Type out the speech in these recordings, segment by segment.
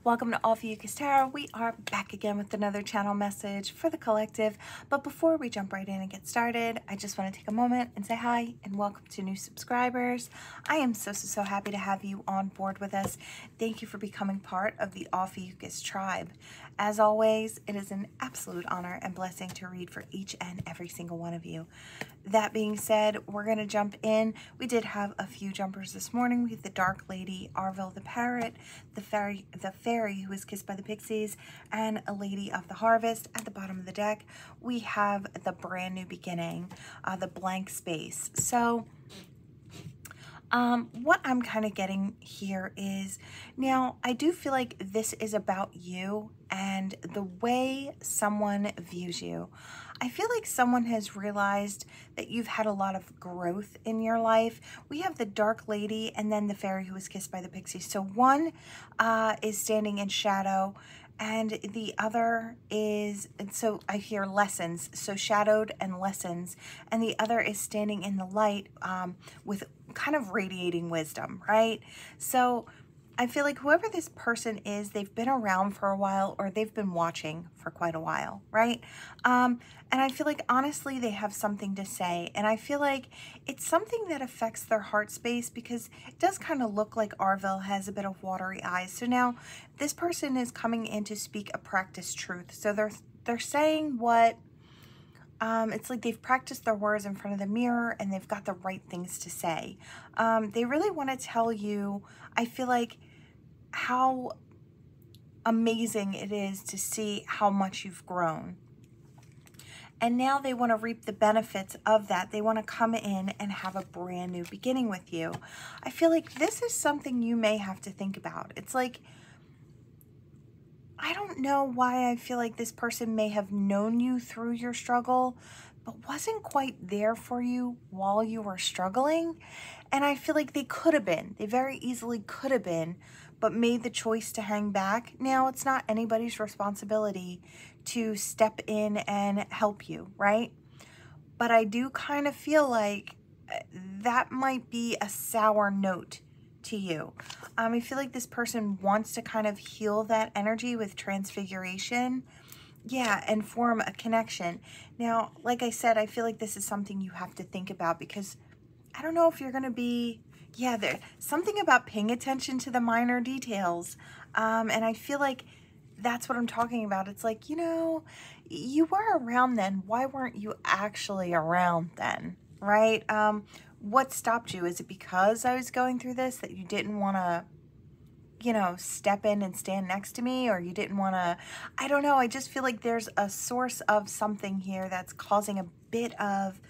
Welcome to Ophiuchus Tarot. We are back again with another channel message for the collective. But before we jump right in and get started, I just want to take a moment and say hi and welcome to new subscribers. I am so happy to have you on board with us. Thank you for becoming part of the Ophiuchus tribe. As always, it is an absolute honor and blessing to read for each and every single one of you. That being said, we're going to jump in. We did have a few jumpers this morning. We had the Dark Lady, Arvel the Parrot, the fairy who was kissed by the pixies, and a Lady of the Harvest. At the bottom of the deck, we have the brand new beginning, the blank space. So what I'm kind of getting here is, now I do feel like this is about you and the way someone views you. I feel like someone has realized that you've had a lot of growth in your life. We have the Dark Lady and then the fairy who was kissed by the pixies. So one is standing in shadow and the other is, and so I hear lessons, so shadowed and lessons, and the other is standing in the light with kind of radiating wisdom, right? So I feel like whoever this person is, they've been around for a while or they've been watching for quite a while, right? And I feel like honestly they have something to say, and I feel like it's something that affects their heart space because it does kind of look like Arvel has a bit of watery eyes. So now this person is coming in to speak a practiced truth. So they're saying what it's like they've practiced their words in front of the mirror and they've got the right things to say. They really want to tell you, I feel like, how amazing it is to see how much you've grown. And now they want to reap the benefits of that. They want to come in and have a brand new beginning with you. I feel like this is something you may have to think about. It's like, I don't know why I feel like this person may have known you through your struggle, but wasn't quite there for you while you were struggling. And I feel like they could have been. They very easily could have been, but made the choice to hang back. Now, it's not anybody's responsibility to step in and help you, right? But I do kind of feel like that might be a sour note to you. I feel like this person wants to kind of heal that energy with transfiguration. Yeah, and form a connection. Now, like I said, I feel like this is something you have to think about because I don't know if you're going to be, yeah, there's something about paying attention to the minor details. And I feel like that's what I'm talking about. It's like, you know, you were around then. Why weren't you actually around then, right? What stopped you? Is it because I was going through this that you didn't want to, you know, step in and stand next to me, or you didn't want to, I don't know. I just feel like there's a source of something here that's causing a bit of,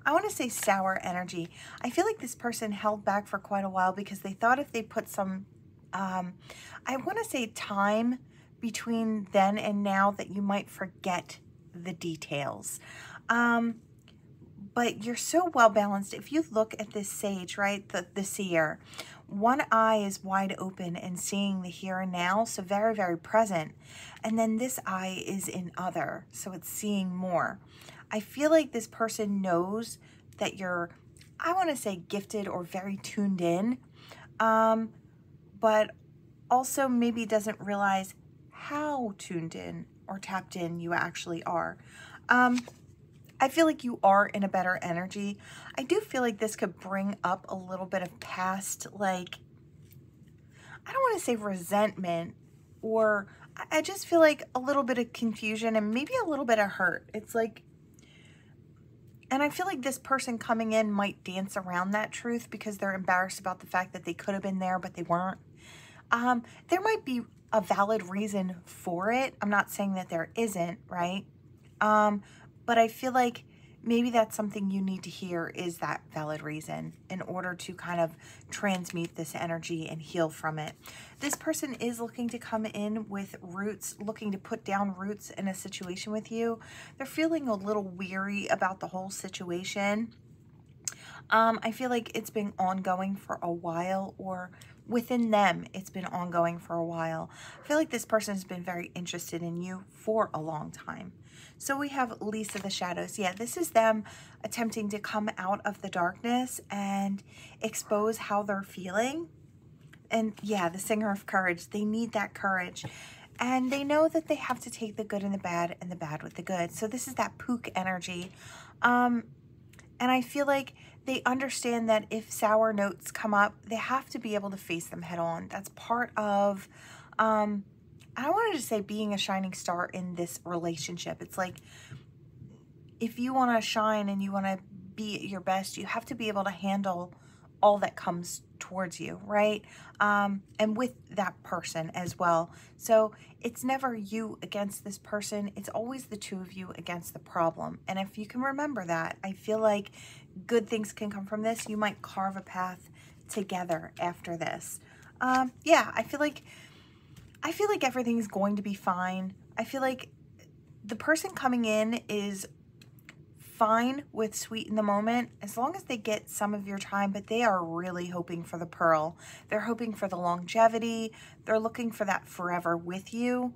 I want to say, sour energy. I feel like this person held back for quite a while because they thought if they put some, I want to say, time between then and now that you might forget the details. But you're so well balanced. If you look at this sage, right, the seer, one eye is wide open and seeing the here and now, so very present. And then this eye is in other, so it's seeing more. I feel like this person knows that you're, I want to say, gifted or very tuned in, but also maybe doesn't realize how tuned in or tapped in you actually are. I feel like you are in a better energy. I do feel like this could bring up a little bit of past, like, I don't want to say resentment, or I just feel like a little bit of confusion and maybe a little bit of hurt. It's like, and I feel like this person coming in might dance around that truth because they're embarrassed about the fact that they could have been there, but they weren't. There might be a valid reason for it. I'm not saying that there isn't, right? But I feel like maybe that's something you need to hear, is that valid reason in order to kind of transmute this energy and heal from it. This person is looking to come in with roots, looking to put down roots in a situation with you. They're feeling a little weary about the whole situation. I feel like it's been ongoing for a while, or within them, it's been ongoing for a while. I feel like this person has been very interested in you for a long time. So we have Lisa the Shadows. Yeah, this is them attempting to come out of the darkness and expose how they're feeling. And yeah, the Singer of Courage, they need that courage. And they know that they have to take the good and the bad with the good. So this is that Pook energy. And I feel like they understand that if sour notes come up, they have to be able to face them head on. That's part of, I wanted to say being a shining star in this relationship. It's like, if you want to shine and you want to be at your best, you have to be able to handle all that comes towards you, right? And with that person as well. So it's never you against this person. It's always the two of you against the problem. And if you can remember that, I feel like good things can come from this. You might carve a path together after this. Yeah, I feel like everything's going to be fine. I feel like the person coming in is fine with sweet in the moment as long as they get some of your time, but they are really hoping for the pearl. They're hoping for the longevity. They're looking for that forever with you.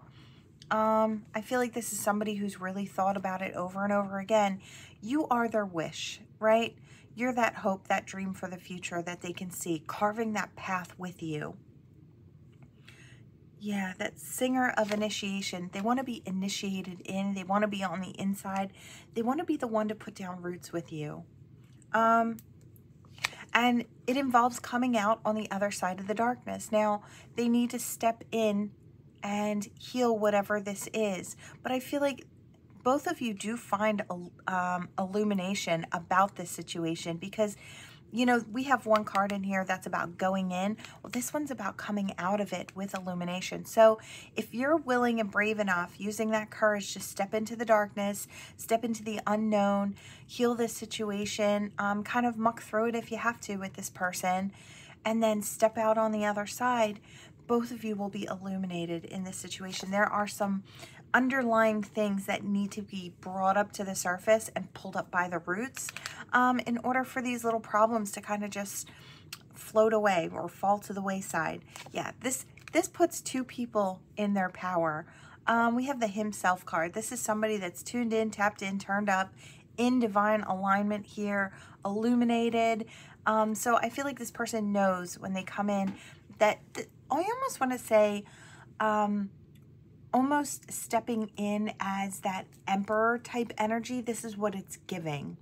I feel like this is somebody who's really thought about it over and over again. You are their wish, right? You're that hope, that dream for the future that they can see, carving that path with you. Yeah, that Singer of Initiation. They want to be initiated in. They want to be on the inside. They want to be the one to put down roots with you. And it involves coming out on the other side of the darkness. Now, they need to step in and heal whatever this is. But I feel like both of you do find illumination about this situation because, you know, we have one card in here that's about going in. Well, this one's about coming out of it with illumination. So if you're willing and brave enough, using that courage to step into the darkness, step into the unknown, heal this situation, kind of muck through it if you have to with this person, and then step out on the other side, both of you will be illuminated in this situation. There are some underlying things that need to be brought up to the surface and pulled up by the roots in order for these little problems to kind of just float away or fall to the wayside. Yeah, this puts two people in their power. We have the Himself card. This is somebody that's tuned in, tapped in, turned up, in divine alignment here, illuminated. So I feel like this person knows when they come in that, I almost want to say, almost stepping in as that emperor type energy. This is what it's giving.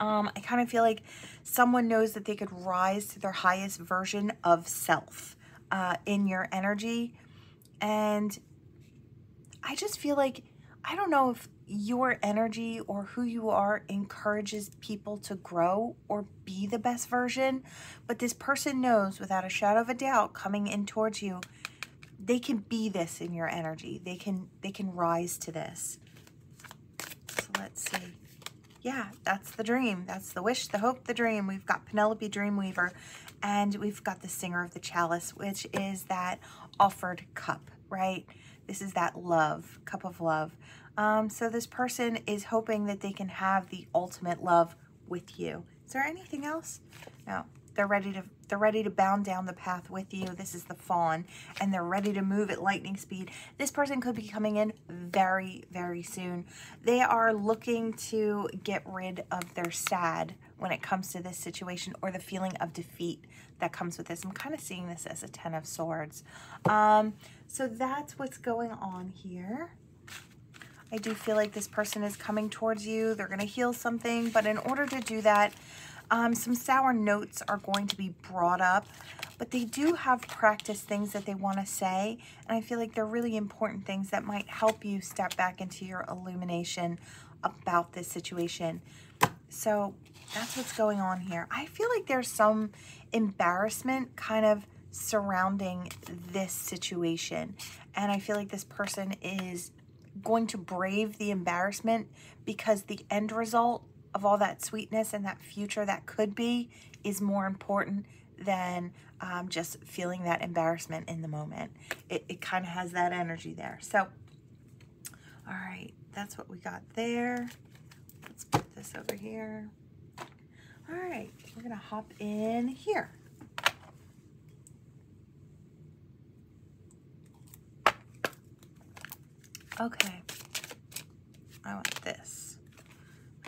I kind of feel like someone knows that they could rise to their highest version of self in your energy. And I just feel like, I don't know if your energy or who you are encourages people to grow or be the best version, but this person knows without a shadow of a doubt coming in towards you, they can be this in your energy. They can rise to this. So let's see. Yeah, that's the dream. That's the wish, the hope, the dream. We've got Penelope Dreamweaver, and we've got the Singer of the Chalice, which is that offered cup, right? This is that love, cup of love. So this person is hoping that they can have the ultimate love with you. Is there anything else? No. They're ready to bound down the path with you. This is the Fawn, and they're ready to move at lightning speed. This person could be coming in very, very soon. They are looking to get rid of their sad when it comes to this situation, or the feeling of defeat that comes with this. I'm kind of seeing this as a 10 of Swords. So that's what's going on here. I do feel like this person is coming towards you. They're going to heal something, but in order to do that, some sour notes are going to be brought up, but they do have practice things that they want to say, and I feel like they're really important things that might help you step back into your illumination about this situation. So that's what's going on here. I feel like there's some embarrassment kind of surrounding this situation, and I feel like this person is going to brave the embarrassment because the end result of all that sweetness and that future that could be is more important than just feeling that embarrassment in the moment. It kind of has that energy there. So, all right, that's what we got there. Let's put this over here. All right, we're gonna hop in here. Okay, I want this.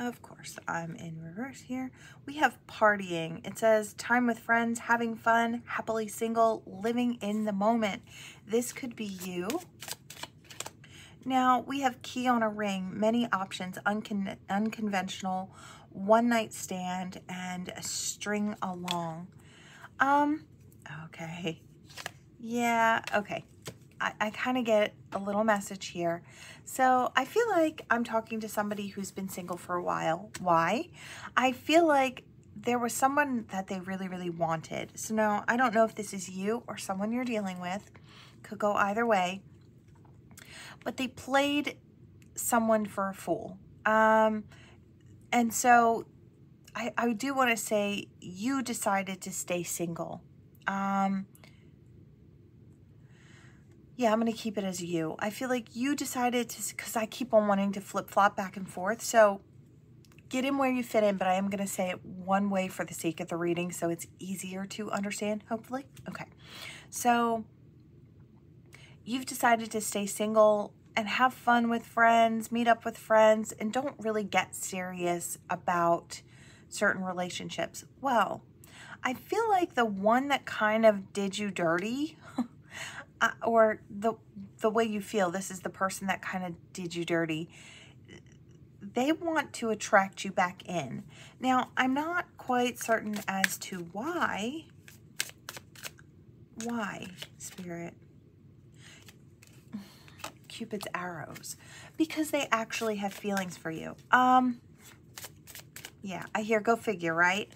Of course, I'm in reverse here. We have partying. It says time with friends, having fun, happily single, living in the moment. This could be you. Now, we have key on a ring, many options, unconventional, one night stand, and a string along. Okay. Yeah, okay. I kind of get a little message here. So I feel like I'm talking to somebody who's been single for a while. Why? I feel like there was someone that they really, really wanted. So now I don't know if this is you or someone you're dealing with. Could go either way. But they played someone for a fool. And so I do want to say you decided to stay single. Yeah, I'm going to keep it as you. I feel like you decided to, because I keep on wanting to flip-flop back and forth. So get in where you fit in, but I am going to say it one way for the sake of the reading so it's easier to understand, hopefully. Okay. So you've decided to stay single and have fun with friends, meet up with friends, and don't really get serious about certain relationships. Well, I feel like the one that kind of did you dirty or the way you feel, this is the person that kind of did you dirty. They want to attract you back in. Now, I'm not quite certain as to why. Why, Spirit? Cupid's arrows. Because they actually have feelings for you. Yeah, I hear, go figure, right?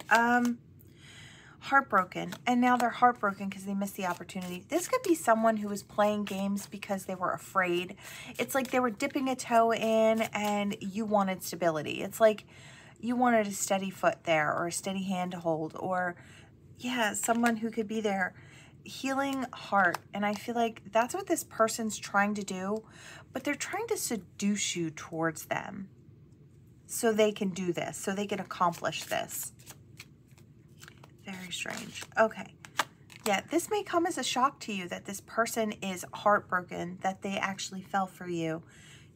Heartbroken, and now they're heartbroken because they missed the opportunity. This could be someone who was playing games because they were afraid. It's like they were dipping a toe in and you wanted stability. It's like you wanted a steady foot there or a steady hand to hold, or yeah, someone who could be there. Healing heart, and I feel like that's what this person's trying to do, but they're trying to seduce you towards them so they can do this, so they can accomplish this. Very strange. Okay. Yeah, this may come as a shock to you that this person is heartbroken, that they actually fell for you.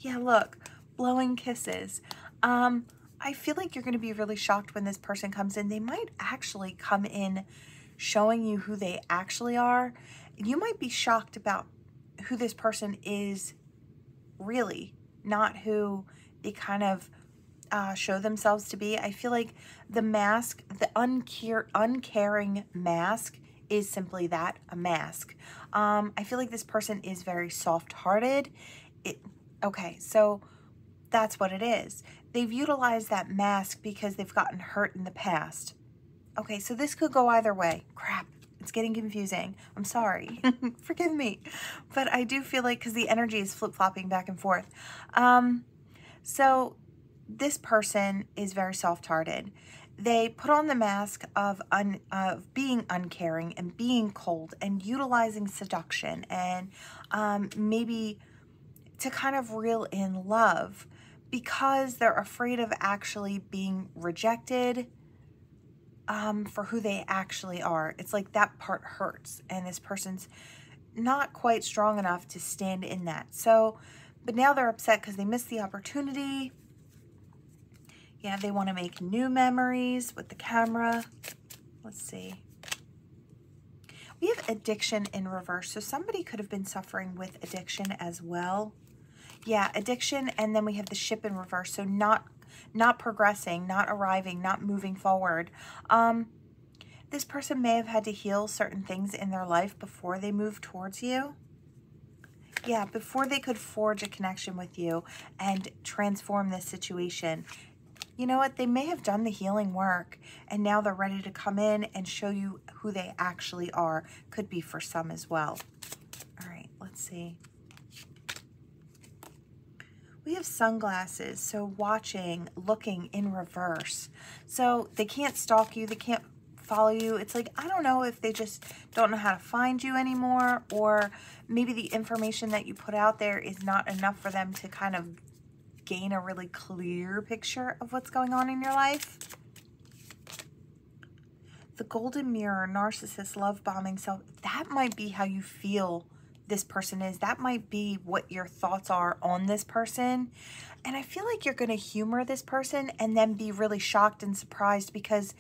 Yeah, look, blowing kisses. I feel like you're going to be really shocked when this person comes in. They might actually come in showing you who they actually are. You might be shocked about who this person is really, not who they kind of show themselves to be. I feel like the mask, the uncaring mask is simply that, a mask. I feel like this person is very soft-hearted. Okay, so that's what it is. They've utilized that mask because they've gotten hurt in the past. Okay, so this could go either way. Crap, it's getting confusing. I'm sorry. Forgive me. But I do feel like, because the energy is flip-flopping back and forth. So this person is very soft-hearted. They put on the mask of being uncaring and being cold and utilizing seduction and maybe to kind of reel in love because they're afraid of actually being rejected for who they actually are. It's like that part hurts, and this person's not quite strong enough to stand in that. So, but now they're upset because they missed the opportunity. Yeah, they want to make new memories with the camera. Let's see. We have addiction in reverse. So somebody could have been suffering with addiction as well. Yeah, addiction, and then we have the ship in reverse. So not progressing, not arriving, not moving forward. This person may have had to heal certain things in their life before they moved towards you. Yeah, before they could forge a connection with you and transform this situation. You know what? They may have done the healing work and now they're ready to come in and show you who they actually are. Could be for some as well. All right, let's see. We have sunglasses, so watching, looking in reverse. So they can't stalk you, they can't follow you. It's like, I don't know if they just don't know how to find you anymore, or maybe the information that you put out there is not enough for them to kind of gain a really clear picture of what's going on in your life. The golden mirror, narcissist, love bombing self, that might be how you feel this person is. That might be what your thoughts are on this person. And I feel like you're going to humor this person and then be really shocked and surprised because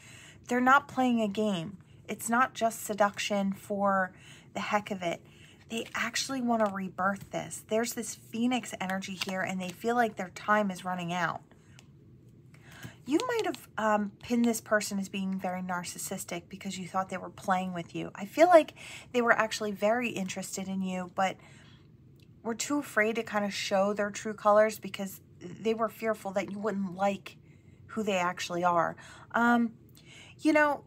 they're not playing a game. It's not just seduction for the heck of it. They actually want to rebirth this. There's this Phoenix energy here, and they feel like their time is running out. You might have pinned this person as being very narcissistic because you thought they were playing with you. I feel like they were actually very interested in you, but were too afraid to kind of show their true colors because they were fearful that you wouldn't like who they actually are. You know,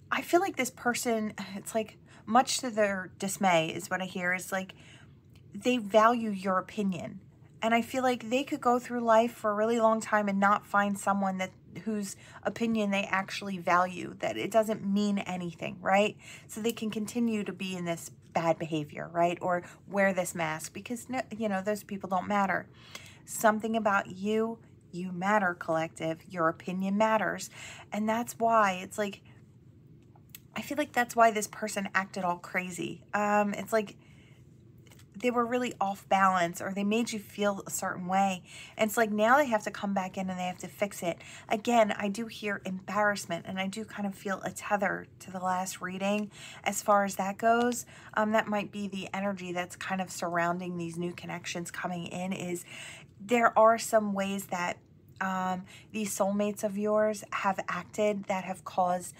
I feel like this person, it's like, much to their dismay is what I hear, is like they value your opinion. And I feel like they could go through life for a really long time and not find someone that whose opinion they actually value, that it doesn't mean anything, right? So they can continue to be in this bad behavior, right? Or wear this mask because, you know, those people don't matter. Something about you, you matter, collective. Your opinion matters. And that's why it's like, I feel like that's why this person acted all crazy. It's like they were really off balance, or they made you feel a certain way. And it's like now they have to come back in and they have to fix it. Again, I do hear embarrassment, and I do kind of feel a tether to the last reading as far as that goes. That might be the energy that's kind of surrounding these new connections coming in, is there are some ways that these soulmates of yours have acted that have caused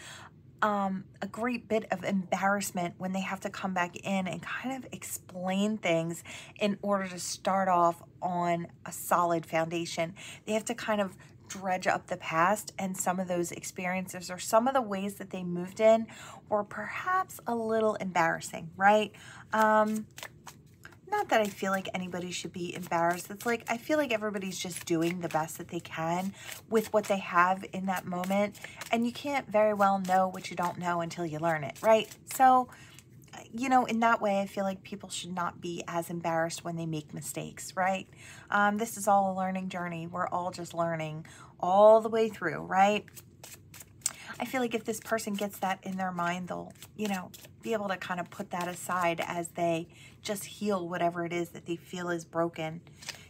a great bit of embarrassment when they have to come back in and kind of explain things in order to start off on a solid foundation. They have to kind of dredge up the past, and some of those experiences or some of the ways that they moved in were perhaps a little embarrassing, right? Not that I feel like anybody should be embarrassed. It's like, I feel like everybody's just doing the best that they can with what they have in that moment. And you can't very well know what you don't know until you learn it, right? So, you know, in that way, I feel like people should not be as embarrassed when they make mistakes, right? This is all a learning journey. We're all just learning all the way through, right? I feel like if this person gets that in their mind, they'll, you know, be able to kind of put that aside as they just heal whatever it is that they feel is broken.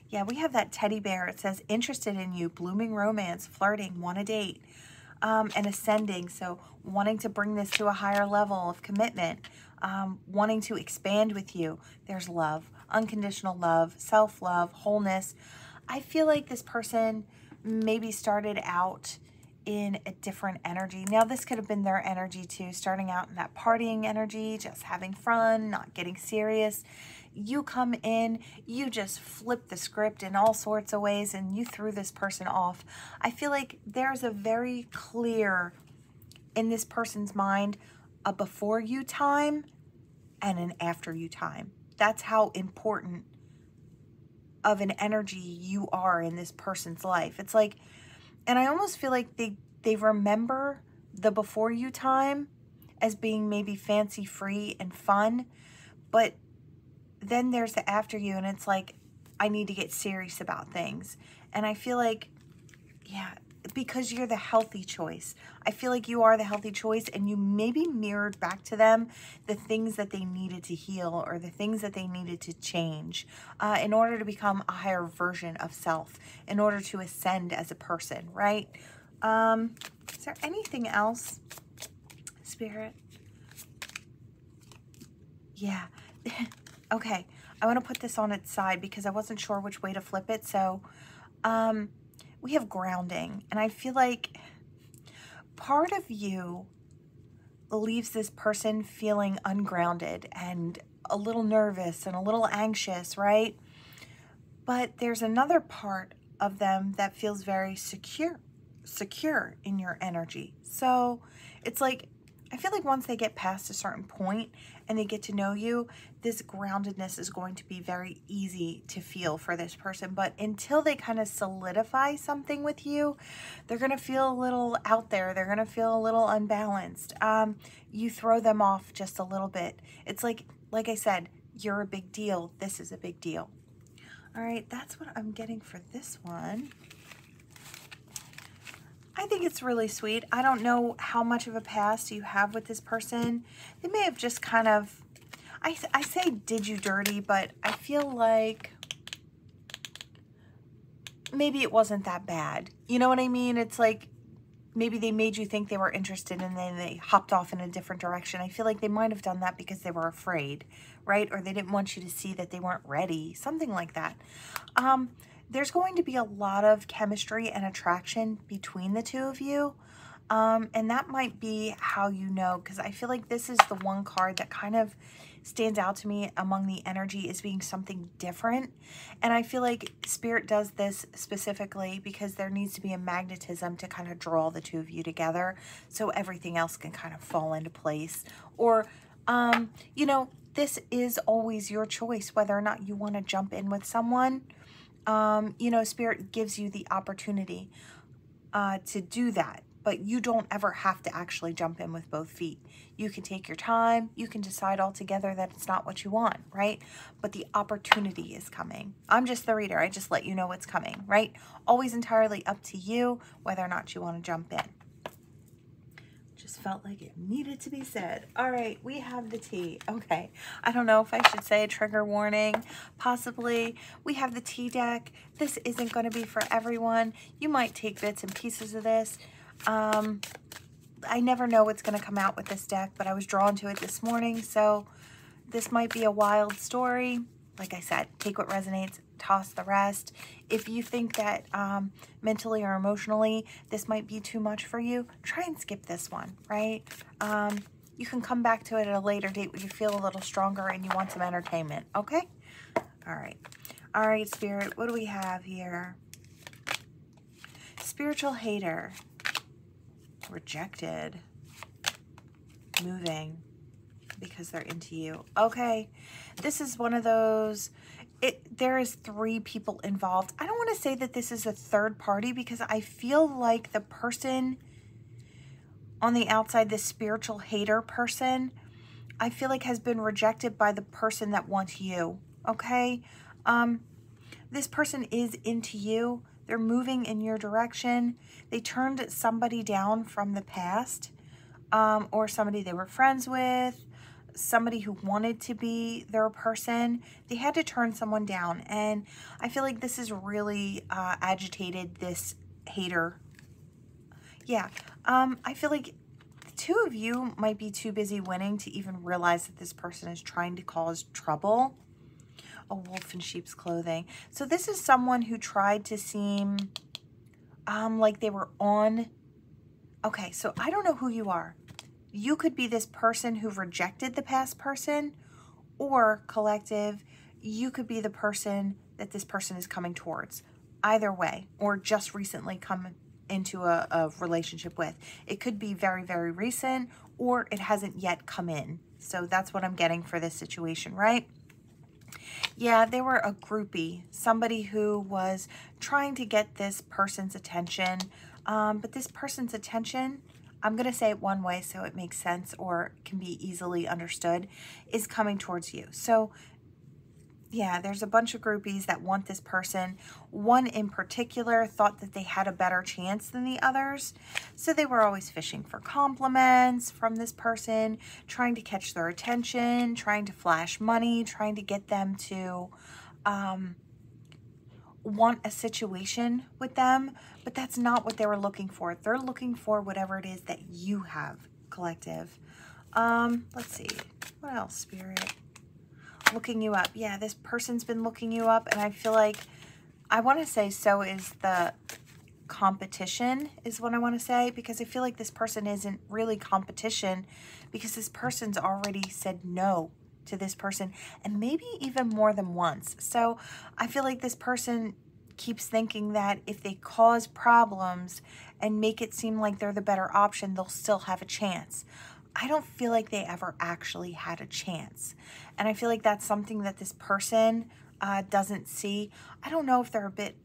Yeah, we have that teddy bear. It says, interested in you, blooming romance, flirting, want a date, and ascending. So wanting to bring this to a higher level of commitment, wanting to expand with you. There's love, unconditional love, self-love, wholeness. I feel like this person maybe started out in a different energy. Now, this could have been their energy too, starting out in that partying energy, just having fun, not getting serious. You come in, you just flip the script in all sorts of ways, and you threw this person off. I feel like there's a very clear, in this person's mind, a before you time and an after you time. That's how important of an energy you are in this person's life. It's like, and I almost feel like they remember the before you time as being maybe fancy free and fun, but then there's the after you, and it's like, I need to get serious about things. And I feel like, yeah, because you're the healthy choice. I feel like you are the healthy choice, and you maybe mirrored back to them the things that they needed to heal or the things that they needed to change in order to become a higher version of self, in order to ascend as a person, right? Is there anything else, Spirit? Yeah. Okay. I want to put this on its side because I wasn't sure which way to flip it. So, we have grounding, and I feel like part of you leaves this person feeling ungrounded and a little nervous and a little anxious, right? But there's another part of them that feels very secure in your energy. So it's like, I feel like once they get past a certain point and they get to know you, this groundedness is going to be very easy to feel for this person. But until they kind of solidify something with you, they're going to feel a little out there. They're going to feel a little unbalanced. You throw them off just a little bit. It's like I said, you're a big deal. This is a big deal. All right, that's what I'm getting for this one. I think it's really sweet. I don't know how much of a past you have with this person. They may have just kind of, I say did you dirty, but I feel like maybe it wasn't that bad. You know what I mean? It's like maybe they made you think they were interested and then they hopped off in a different direction. I feel like they might have done that because they were afraid, right? Or they didn't want you to see that they weren't ready, something like that. There's going to be a lot of chemistry and attraction between the two of you. And that might be how you know, because I feel like this is the one card that kind of stands out to me among the energy as being something different. And I feel like Spirit does this specifically because there needs to be a magnetism to kind of draw the two of you together so everything else can kind of fall into place. Or, you know, this is always your choice whether or not you want to jump in with someone. You know, Spirit gives you the opportunity to do that. But you don't ever have to actually jump in with both feet. You can take your time. You can decide altogether that it's not what you want, right? But the opportunity is coming. I'm just the reader. I just let you know what's coming, right? Always entirely up to you whether or not you want to jump in. Just felt like it needed to be said. All right, we have the tea. Okay, I don't know if I should say a trigger warning. Possibly. We have the tea deck. This isn't going to be for everyone. You might take bits and pieces of this. I never know what's going to come out with this deck, but I was drawn to it this morning, so this might be a wild story. Like I said, take what resonates, toss the rest. If you think that mentally or emotionally this might be too much for you, try and skip this one, right? You can come back to it at a later date when you feel a little stronger and you want some entertainment, okay? All right. All right, Spirit, what do we have here? Spiritual hater. Rejected, moving because they're into you. Okay, this is one of those, there is 3 people involved. I don't want to say that this is a third party because I feel like the person on the outside, this spiritual hater person, I feel like has been rejected by the person that wants you. Okay, this person is into you. They're moving in your direction. They turned somebody down from the past, or somebody they were friends with, somebody who wanted to be their person. They had to turn someone down. And I feel like this has really agitated this hater. Yeah, I feel like the 2 of you might be too busy winning to even realize that this person is trying to cause trouble. A wolf in sheep's clothing. So this is someone who tried to seem like they were on. Okay, so I don't know who you are. You could be this person who rejected the past person, or collective, you could be the person that this person is coming towards. Either way, or just recently come into a relationship with. It could be very, very recent, or it hasn't yet come in. So that's what I'm getting for this situation, right? Yeah, they were a groupie, somebody who was trying to get this person's attention, but this person's attention, I'm going to say it one way so it makes sense or can be easily understood, is coming towards you. So yeah, there's a bunch of groupies that want this person. One in particular thought that they had a better chance than the others. So they were always fishing for compliments from this person, trying to catch their attention, trying to flash money, trying to get them to want a situation with them. But that's not what they were looking for. They're looking for whatever it is that you have, collective. Let's see. What else, Spirit? Looking you up. Yeah, this person's been looking you up, and I feel like, I want to say so is the competition is what I want to say, because I feel like this person isn't really competition because this person's already said no to this person, and maybe even more than once. So I feel like this person keeps thinking that if they cause problems and make it seem like they're the better option, they'll still have a chance. I don't feel like they ever actually had a chance. And I feel like that's something that this person doesn't see. I don't know if they're a bit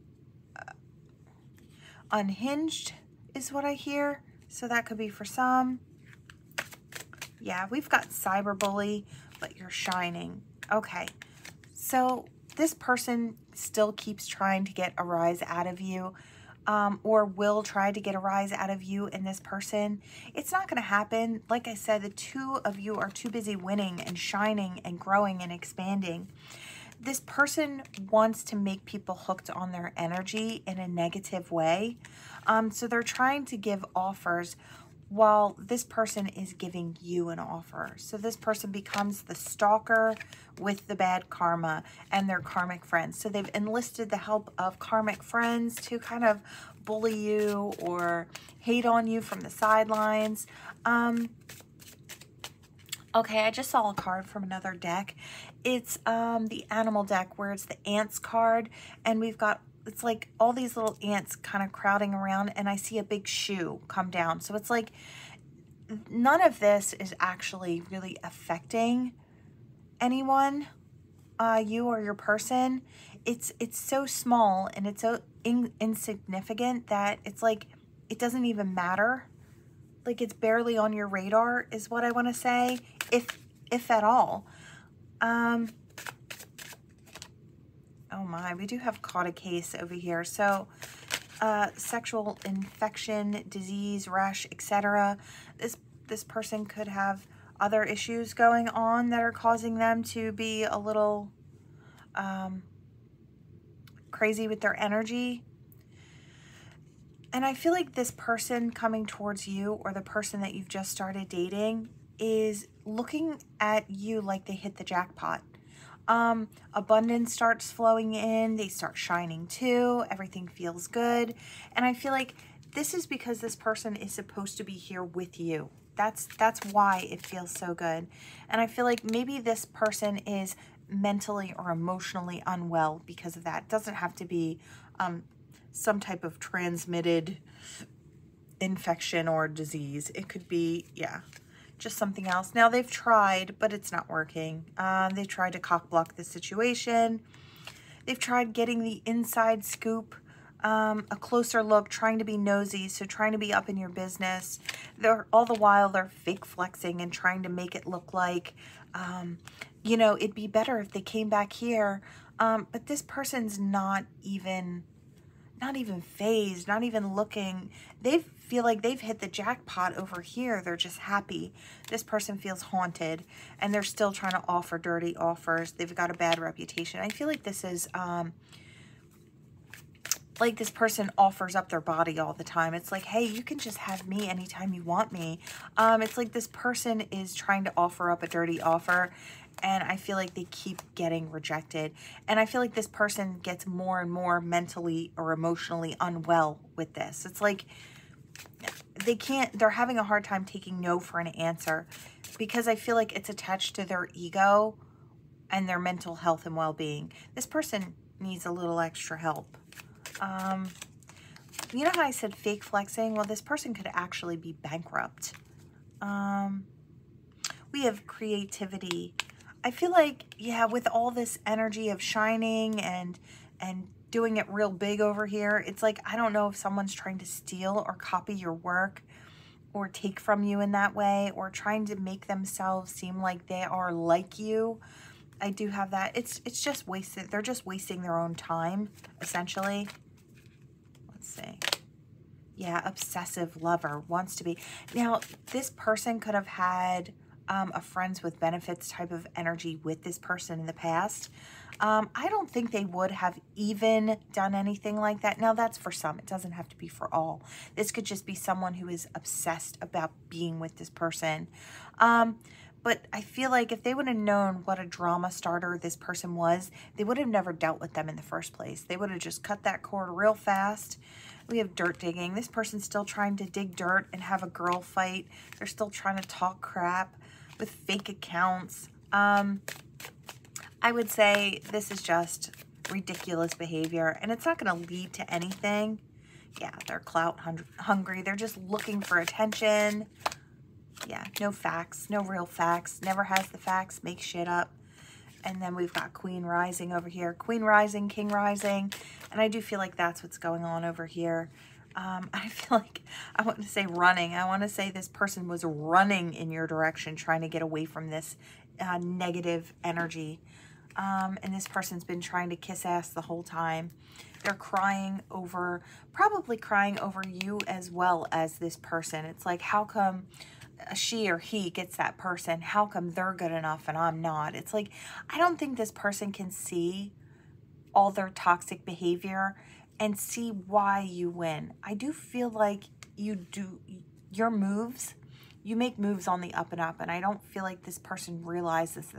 unhinged is what I hear. So that could be for some. Yeah, we've got cyberbully, but you're shining. Okay, so this person still keeps trying to get a rise out of you. or will try to get a rise out of you and this person. It's not going to happen. Like I said, the two of you are too busy winning and shining and growing and expanding. This person wants to make people hooked on their energy in a negative way. So they're trying to give offers while this person is giving you an offer. So this person becomes the stalker with the bad karma and their karmic friends. So they've enlisted the help of karmic friends to kind of bully you or hate on you from the sidelines. Okay, I just saw a card from another deck. It's the animal deck where it's the ants card, and we've got, it's like all these little ants kind of crowding around, and I see a big shoe come down. So it's like none of this is actually really affecting anyone, you or your person. It's so small and it's so insignificant that it's like it doesn't even matter. Like it's barely on your radar is what I want to say, if at all. Oh my, we do have caught a case over here. So sexual infection, disease, rash, etc. This person could have other issues going on that are causing them to be a little crazy with their energy. And I feel like this person coming towards you, or the person that you've just started dating, is looking at you like they hit the jackpot. Abundance starts flowing in. They start shining too. Everything feels good. And I feel like this is because this person is supposed to be here with you. That's why it feels so good. And I feel like maybe this person is mentally or emotionally unwell because of that. It doesn't have to be some type of transmitted infection or disease. It could be, yeah, just something else. Now they've tried, but it's not working. They've tried to cock block the situation. They've tried getting the inside scoop, a closer look, trying to be nosy, so trying to be up in your business. All the while they're fake flexing and trying to make it look like, you know, it'd be better if they came back here. But this person's not even phased, not even looking. They feel like they've hit the jackpot over here. They're just happy. This person feels haunted, and they're still trying to offer dirty offers. They've got a bad reputation. I feel like this is like this person offers up their body all the time. It's like, hey, you can just have me anytime you want me. It's like this person is trying to offer up a dirty offer, and I feel like they keep getting rejected. And I feel like this person gets more and more mentally or emotionally unwell with this. It's like they're having a hard time taking no for an answer, because I feel like it's attached to their ego and their mental health and well-being. This person needs a little extra help. You know how I said fake flexing? Well, this person could actually be bankrupt. We have creativity. I feel like, yeah, with all this energy of shining and doing it real big over here, it's like, I don't know if someone's trying to steal or copy your work or take from you in that way, or trying to make themselves seem like they are like you. I do have that. It's just wasted. They're just wasting their own time, essentially. Let's see. Yeah, obsessive lover, wants to be. Now, this person could have had a friends with benefits type of energy with this person in the past. I don't think they would have even done anything like that. Now, that's for some. It doesn't have to be for all. This could just be someone who is obsessed about being with this person. But I feel like if they would have known what a drama starter this person was, they would have never dealt with them in the first place. They would have just cut that cord real fast. We have dirt digging. This person's still trying to dig dirt and have a girl fight. They're still trying to talk crap with fake accounts. I would say this is just ridiculous behavior, and it's not going to lead to anything. Yeah, they're clout hungry. They're just looking for attention. Yeah, no facts, no real facts. Never has the facts, makes shit up. And then we've got Queen Rising over here. Queen Rising, King Rising. And I do feel like that's what's going on over here. I feel like, I want to say running. I want to say this person was running in your direction, trying to get away from this negative energy. And this person's been trying to kiss ass the whole time. They're crying over, probably crying over you as well as this person. It's like, how come she or he gets that person? How come they're good enough and I'm not? It's like, I don't think this person can see all their toxic behavior and see why you win. I do feel like you do your moves. You make moves on the up and up, and I don't feel like this person realizes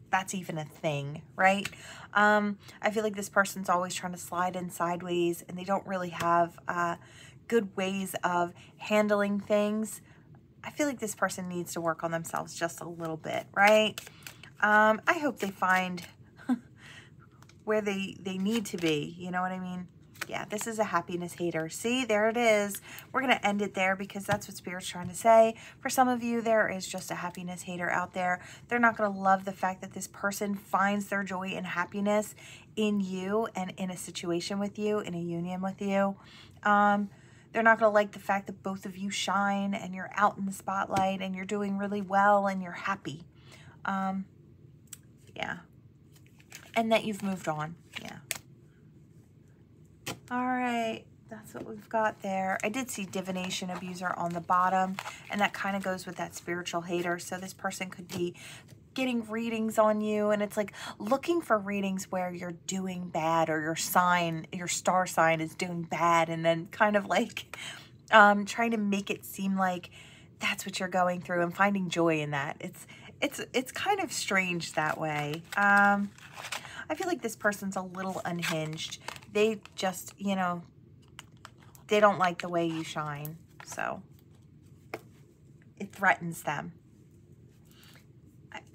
that's even a thing, right? I feel like this person's always trying to slide in sideways, and they don't really have good ways of handling things. I feel like this person needs to work on themselves just a little bit, right? I hope they find where they need to be, you know what I mean? Yeah, this is a happiness hater. See, there it is. We're going to end it there because that's what Spirit's trying to say. For some of you, there is just a happiness hater out there. They're not going to love the fact that this person finds their joy and happiness in you and in a situation with you, in a union with you. They're not going to like the fact that both of you shine and you're out in the spotlight and you're doing really well and you're happy. Yeah. And that you've moved on. Yeah. All right, that's what we've got there. I did see divination abuser on the bottom, and that kind of goes with that spiritual hater. So this person could be getting readings on you, and it's like looking for readings where you're doing bad or your star sign is doing bad, and then kind of like trying to make it seem like that's what you're going through and finding joy in that. It's kind of strange that way. I feel like this person's a little unhinged. They just, you know, they don't like the way you shine. So it threatens them.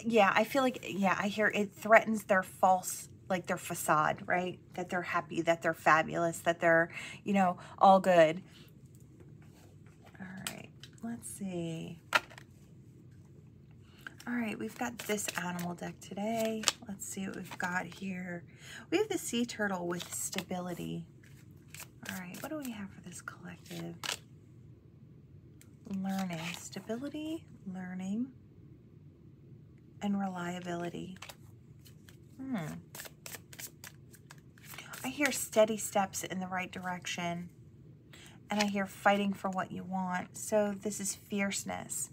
Yeah, I feel like, yeah, I hear it threatens their false, like their facade, right? That they're happy, that they're fabulous, that they're, you know, all good. All right, let's see. All right, we've got this animal deck today. Let's see what we've got here. We have the sea turtle with stability. All right, what do we have for this collective? Learning, stability, learning, and reliability. I hear steady steps in the right direction, and I hear fighting for what you want. So this is fierceness.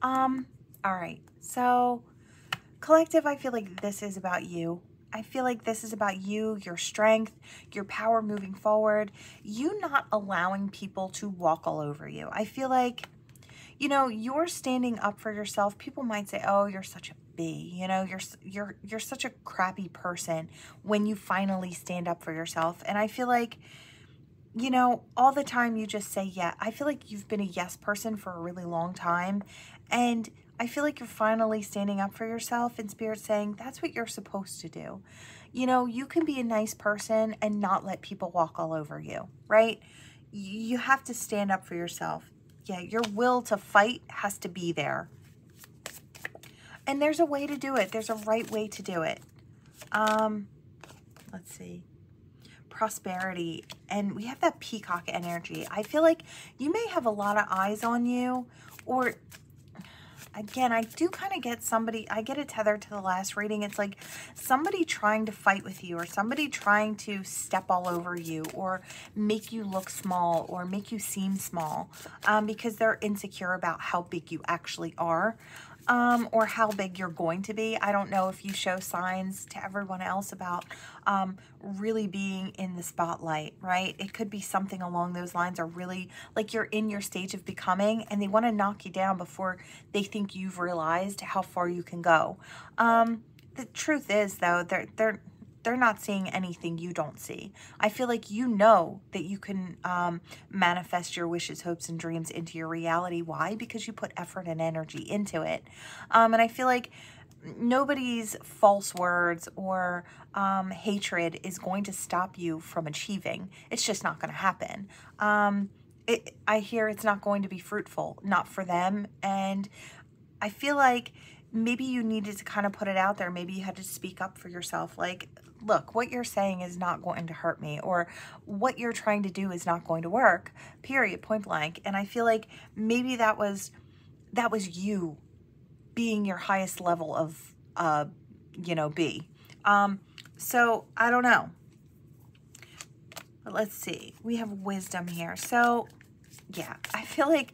All right, so collective, I feel like this is about you. I feel like this is about you, your strength, your power moving forward, you not allowing people to walk all over you. I feel like, you know, you're standing up for yourself. People might say, oh, you're such a B, you know, you're such a crappy person when you finally stand up for yourself. And I feel like, you know, all the time you just say, yeah. I feel like you've been a yes person for a really long time. And I feel like you're finally standing up for yourself, and Spirit's saying that's what you're supposed to do. You know, you can be a nice person and not let people walk all over you, right? You have to stand up for yourself. Yeah, your will to fight has to be there. And there's a way to do it. There's a right way to do it. Let's see. Prosperity. And we have that peacock energy. I feel like you may have a lot of eyes on you, or again, I do kind of get somebody, I get a tether to the last reading. It's like somebody trying to fight with you, or somebody trying to step all over you, or make you look small, or make you seem small, because they're insecure about how big you actually are, or how big you're going to be. I don't know if you show signs to everyone else about really being in the spotlight, right? It could be something along those lines, or really like you're in your stage of becoming and they want to knock you down before they think you've realized how far you can go. The truth is, though, they're not seeing anything you don't see. I feel like you know that you can manifest your wishes, hopes, and dreams into your reality. Why? Because you put effort and energy into it. And I feel like nobody's false words or hatred is going to stop you from achieving. It's just not going to happen. I hear it's not going to be fruitful, not for them. And I feel like maybe you needed to kind of put it out there. Maybe you had to speak up for yourself. Like, look, what you're saying is not going to hurt me, or what you're trying to do is not going to work, period, point blank. And I feel like maybe that was you being your highest level of, you know, B. So I don't know. But let's see. We have wisdom here. So yeah, I feel like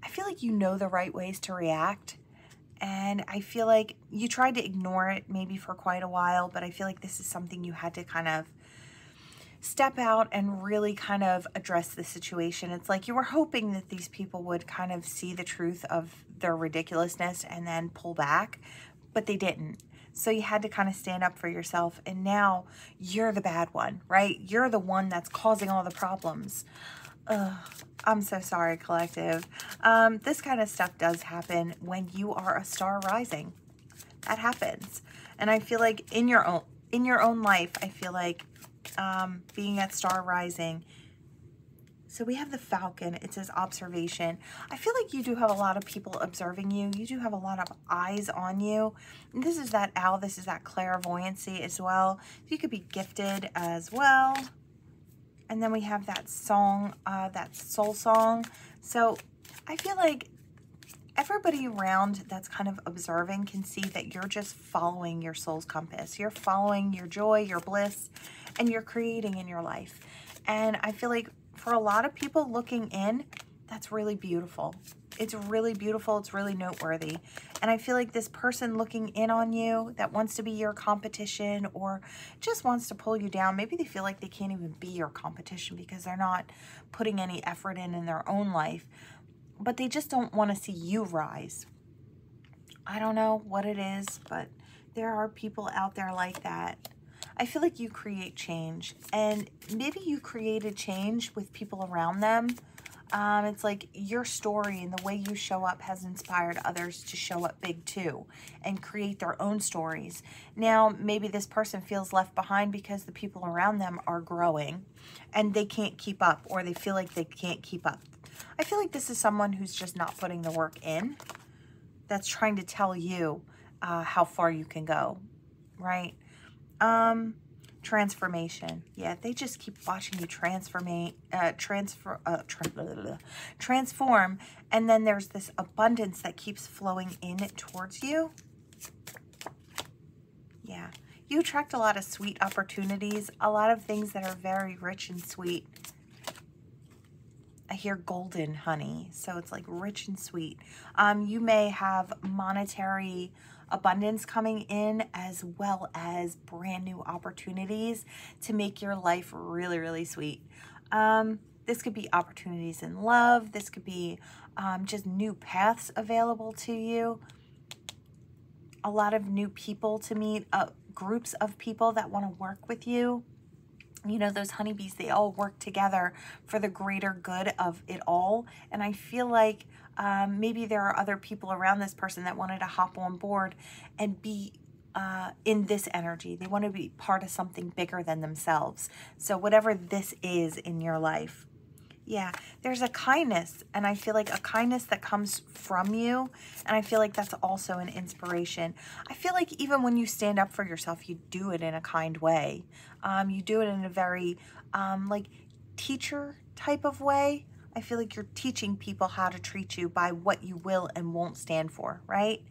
I feel like you know the right ways to react. And I feel like you tried to ignore it maybe for quite a while, but I feel like this is something you had to kind of step out and really kind of address the situation. It's like you were hoping that these people would kind of see the truth of their ridiculousness and then pull back, but they didn't. So you had to kind of stand up for yourself, and now you're the bad one, right? You're the one that's causing all the problems. Ugh, I'm so sorry, collective. This kind of stuff does happen when you are a star rising. That happens. And I feel like in your own life, I feel like being at star rising. So we have the Falcon. It says observation. I feel like you do have a lot of people observing you. You do have a lot of eyes on you. And this is that owl. This is that clairvoyancy as well. You could be gifted as well. And then we have that song, that soul song. So I feel like everybody around that's kind of observing can see that you're just following your soul's compass. You're following your joy, your bliss, and you're creating in your life. And I feel like for a lot of people looking in, that's really beautiful. It's really beautiful. It's really noteworthy. And I feel like this person looking in on you that wants to be your competition or just wants to pull you down, maybe they feel like they can't even be your competition because they're not putting any effort in their own life, but they just don't want to see you rise. I don't know what it is, but there are people out there like that. I feel like you create change, and maybe you created change with people around them. It's like your story and the way you show up has inspired others to show up big too and create their own stories. Now, maybe this person feels left behind because the people around them are growing and they can't keep up, or they feel like they can't keep up. I feel like this is someone who's just not putting the work in, that's trying to tell you how far you can go, right? Transformation. Yeah, they just keep watching you transform, and then there's this abundance that keeps flowing in towards you. Yeah, you attract a lot of sweet opportunities, a lot of things that are very rich and sweet. I hear golden honey, so it's like rich and sweet. You may have monetary abundance coming in, as well as brand new opportunities to make your life really, really sweet. This could be opportunities in love. This could be just new paths available to you. A lot of new people to meet, groups of people that want to work with you. You know, those honeybees, they all work together for the greater good of it all. And I feel like maybe there are other people around this person that wanted to hop on board and be in this energy. They want to be part of something bigger than themselves. So whatever this is in your life. Yeah, there's a kindness, and I feel like a kindness that comes from you, and I feel like that's also an inspiration. I feel like even when you stand up for yourself, you do it in a kind way. You do it in a very like teacher type of way. I feel like you're teaching people how to treat you by what you will and won't stand for, right?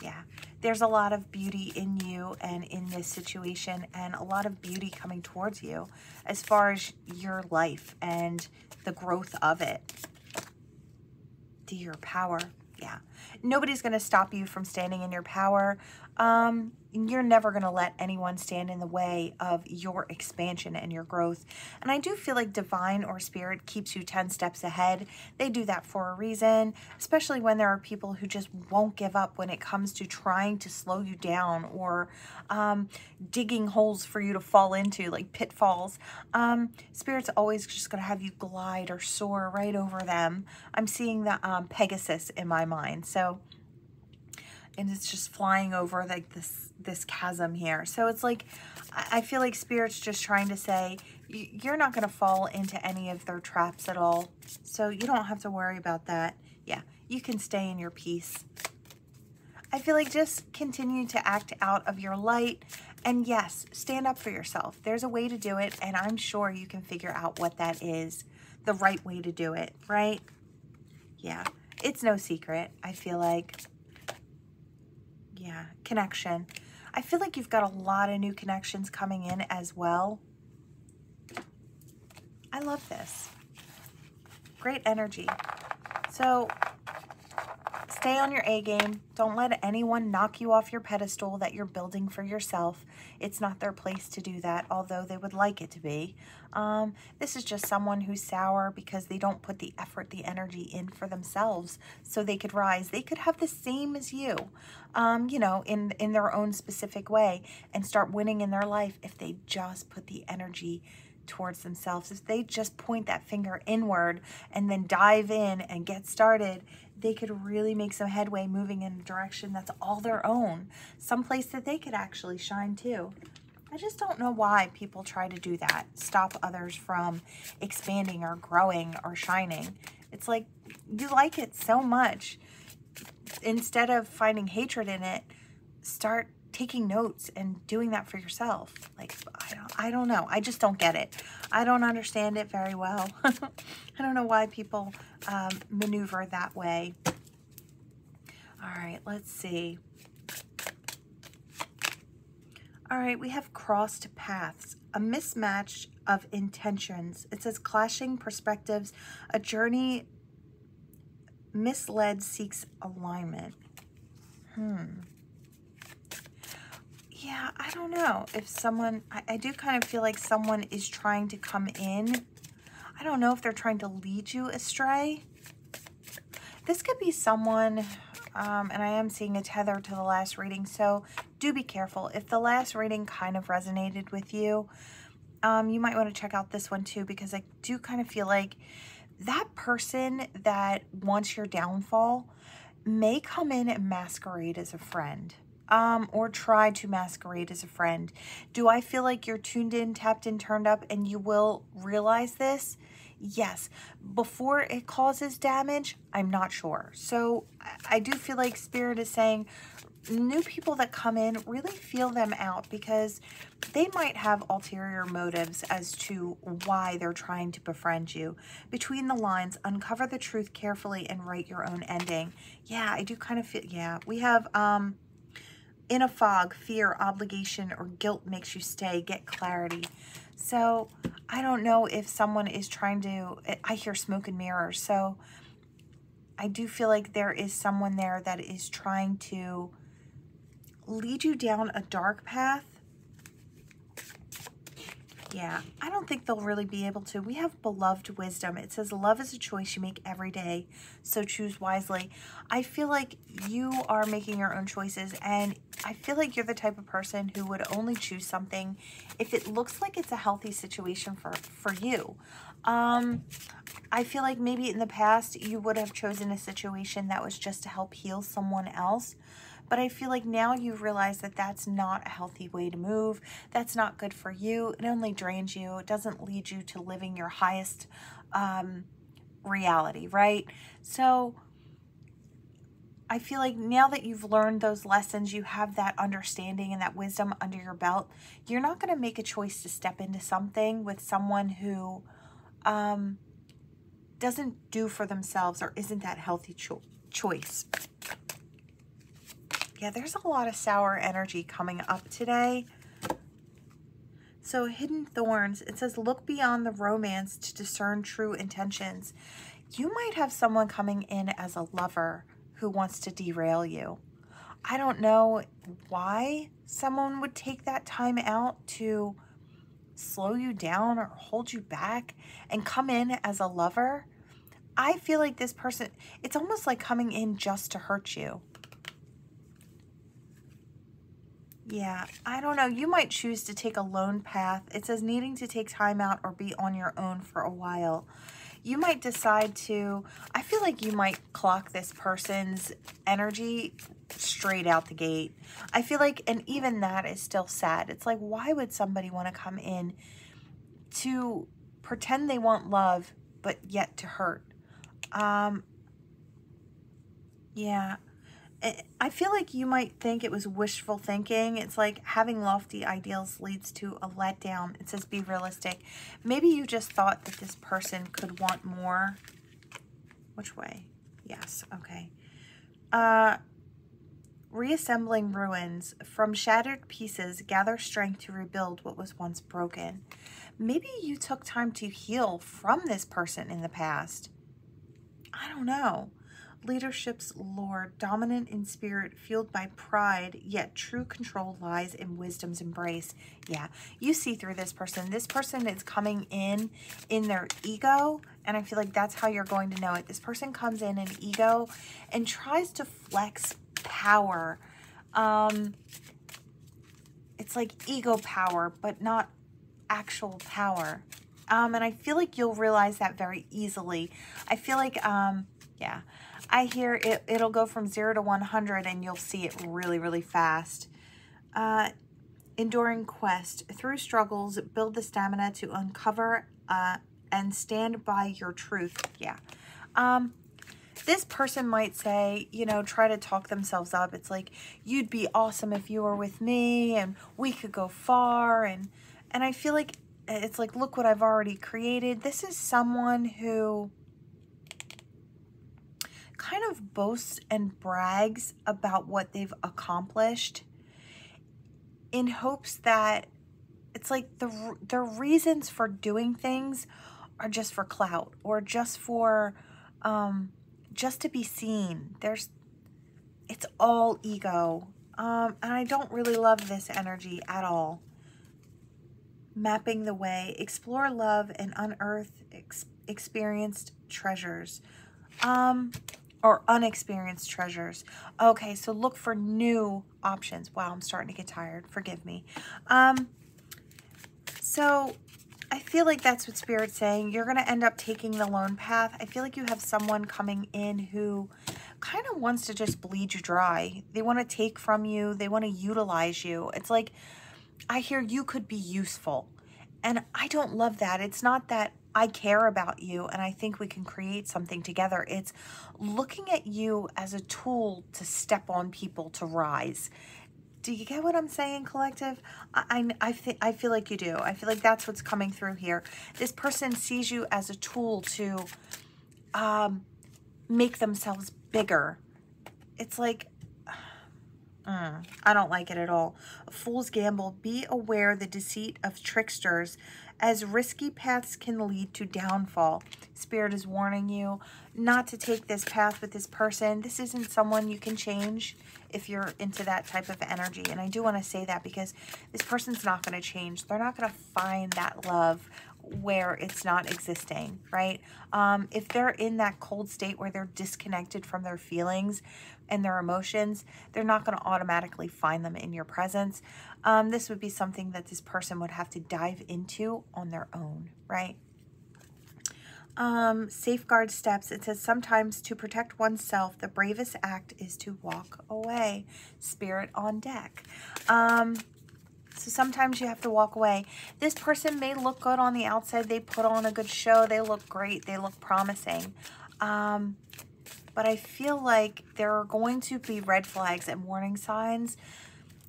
Yeah, there's a lot of beauty in you and in this situation, and a lot of beauty coming towards you as far as your life and the growth of it. To your power. Yeah, nobody's going to stop you from standing in your power. You're never going to let anyone stand in the way of your expansion and your growth. And I do feel like divine or spirit keeps you 10 steps ahead. They do that for a reason, especially when there are people who just won't give up when it comes to trying to slow you down or digging holes for you to fall into, like pitfalls. Spirit's always just going to have you glide or soar right over them. I'm seeing the Pegasus in my mind. So, and it's just flying over like this chasm here. So it's like, I feel like Spirit's just trying to say, you're not going to fall into any of their traps at all. So you don't have to worry about that. Yeah, you can stay in your peace. I feel like just continue to act out of your light. And yes, stand up for yourself. There's a way to do it. And I'm sure you can figure out what that is, the right way to do it, right? Yeah, it's no secret, I feel like. Yeah, connection. I feel like you've got a lot of new connections coming in as well. I love this. Great energy. So stay on your A game. Don't let anyone knock you off your pedestal that you're building for yourself. It's not their place to do that, although they would like it to be. This is just someone who's sour because they don't put the effort, the energy in for themselves so they could rise. They could have the same as you, you know, in their own specific way and start winning in their life if they just put the energy towards themselves. If they just point that finger inward and then dive in and get started, they could really make some headway moving in a direction that's all their own, someplace that they could actually shine too. I just don't know why people try to do that, stop others from expanding or growing or shining. It's like you like it so much. Instead of finding hatred in it, start taking notes and doing that for yourself. Like, I don't know. I just don't get it. I don't understand it very well. I don't know why people maneuver that way. All right, let's see. All right, we have crossed paths, a mismatch of intentions. It says clashing perspectives, a journey misled seeks alignment. Yeah, I don't know if someone, I do kind of feel like someone is trying to come in. I don't know if they're trying to lead you astray. This could be someone, and I am seeing a tether to the last reading, so do be careful. If the last reading kind of resonated with you, you might want to check out this one too, because I do kind of feel like that person that wants your downfall may come in and masquerade as a friend. Or try to masquerade as a friend. Do I feel like you're tuned in, tapped in, turned up, and you will realize this? Yes. Before it causes damage, I'm not sure. So I do feel like Spirit is saying new people that come in, really feel them out, because they might have ulterior motives as to why they're trying to befriend you. Between the lines, uncover the truth carefully and write your own ending. Yeah, I do kind of feel, yeah. We have, in a fog, fear, obligation, or guilt makes you stay. Get clarity. So I don't know if someone is trying to, I hear smoke and mirrors. So I do feel like there is someone there that is trying to lead you down a dark path. Yeah, I don't think they'll really be able to. We have beloved wisdom. It says, love is a choice you make every day, so choose wisely. I feel like you are making your own choices, and I feel like you're the type of person who would only choose something if it looks like it's a healthy situation for you. I feel like maybe in the past you would have chosen a situation that was just to help heal someone else. But I feel like now you've realized that that's not a healthy way to move. That's not good for you. It only drains you. It doesn't lead you to living your highest reality, right? So I feel like now that you've learned those lessons, you have that understanding and that wisdom under your belt, you're not going to make a choice to step into something with someone who doesn't do for themselves or isn't that healthy choice. Yeah, there's a lot of sour energy coming up today. So hidden thorns, it says, look beyond the romance to discern true intentions. You might have someone coming in as a lover who wants to derail you. I don't know why someone would take that time out to slow you down or hold you back and come in as a lover. I feel like this person, it's almost like coming in just to hurt you. Yeah, I don't know. You might choose to take a lone path. It says needing to take time out or be on your own for a while. You might decide to, I feel like you might clock this person's energy straight out the gate. I feel like, and even that is still sad. It's like, why would somebody want to come in to pretend they want love, but yet to hurt? Yeah. I feel like you might think it was wishful thinking. It's like having lofty ideals leads to a letdown. It says be realistic. Maybe you just thought that this person could want more. Which way? Yes, okay. reassembling ruins from shattered pieces, gather strength to rebuild what was once broken. Maybe you took time to heal from this person in the past. I don't know. Leadership's lord, dominant in spirit, fueled by pride, yet true control lies in wisdom's embrace. Yeah, you see through this person. This person is coming in their ego, and I feel like that's how you're going to know it. This person comes in ego and tries to flex power. It's like ego power, but not actual power. And I feel like you'll realize that very easily. I feel like, yeah, I hear it'll go from 0 to 100 and you'll see it really, really fast. Enduring quest. Through struggles, build the stamina to uncover and stand by your truth. Yeah. This person might say, you know, try to talk themselves up. It's like, you'd be awesome if you were with me and we could go far. And I feel like it's like, look what I've already created. This is someone who kind of boasts and brags about what they've accomplished in hopes that it's like the reasons for doing things are just for clout or just for just to be seen. It's all ego. And I don't really love this energy at all. Mapping the way, explore love and unearth experienced treasures. Or unexperienced treasures. Okay, so look for new options. Wow, I'm starting to get tired. Forgive me. So I feel like that's what Spirit's saying. You're going to end up taking the lone path. I feel like you have someone coming in who kind of wants to just bleed you dry. They want to take from you. They want to utilize you. It's like, I hear you could be useful. And I don't love that. It's not that I care about you and I think we can create something together. It's looking at you as a tool to step on people to rise. Do you get what I'm saying, collective? I feel like you do. I feel like that's what's coming through here. This person sees you as a tool to make themselves bigger. It's like, I don't like it at all. A fool's gamble. Be aware the deceit of tricksters, as risky paths can lead to downfall. Spirit is warning you not to take this path with this person. This isn't someone you can change if you're into that type of energy. And I do want to say that because this person's not going to change. They're not going to find that love where it's not existing, right? If they're in that cold state where they're disconnected from their feelings and their emotions, they're not going to automatically find them in your presence. This would be something that this person would have to dive into on their own, right? Safeguard steps. It says sometimes to protect oneself, the bravest act is to walk away. Spirit on deck. So sometimes you have to walk away. This person may look good on the outside. They put on a good show. They look great. They look promising. But I feel like there are going to be red flags and warning signs.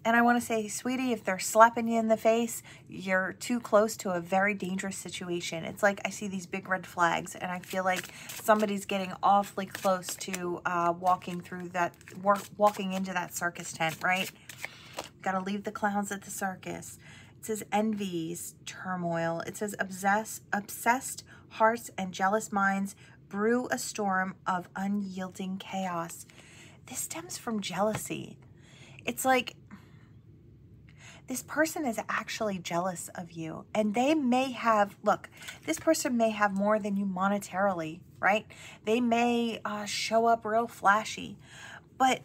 And I want to say, sweetie, if they're slapping you in the face, you're too close to a very dangerous situation. It's like I see these big red flags, and I feel like somebody's getting awfully close to walking into that circus tent, right? Got to leave the clowns at the circus. It says envies, turmoil. It says obsessed hearts and jealous minds brew a storm of unyielding chaos. This stems from jealousy. It's like this person is actually jealous of you, and they may have, look, this person may have more than you monetarily, right? They may show up real flashy, but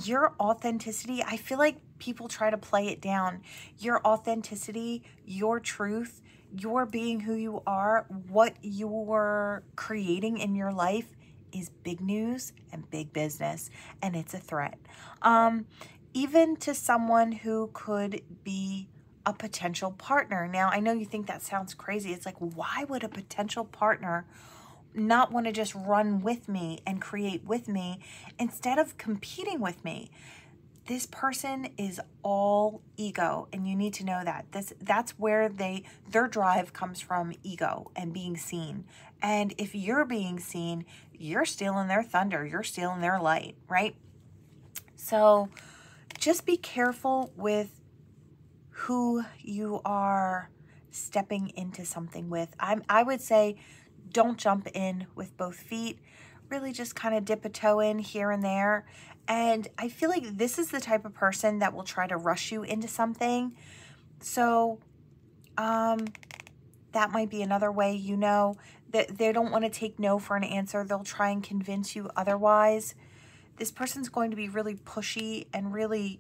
your authenticity, I feel like people try to play it down. Your authenticity, your truth, your being who you are, what you're creating in your life is big news and big business, and it's a threat. Even to someone who could be a potential partner. Now, I know you think that sounds crazy. It's like, why would a potential partner not want to just run with me and create with me instead of competing with me? This person is all ego, and you need to know that. That's where their drive comes from, ego and being seen. And if you're being seen, you're stealing their thunder, you're stealing their light, right? So just be careful with who you are stepping into something with. I would say don't jump in with both feet. Really just kind of dip a toe in here and there. And I feel like this is the type of person that will try to rush you into something. So that might be another way, you know, that they don't want to take no for an answer. They'll try and convince you otherwise. This person's going to be really pushy and really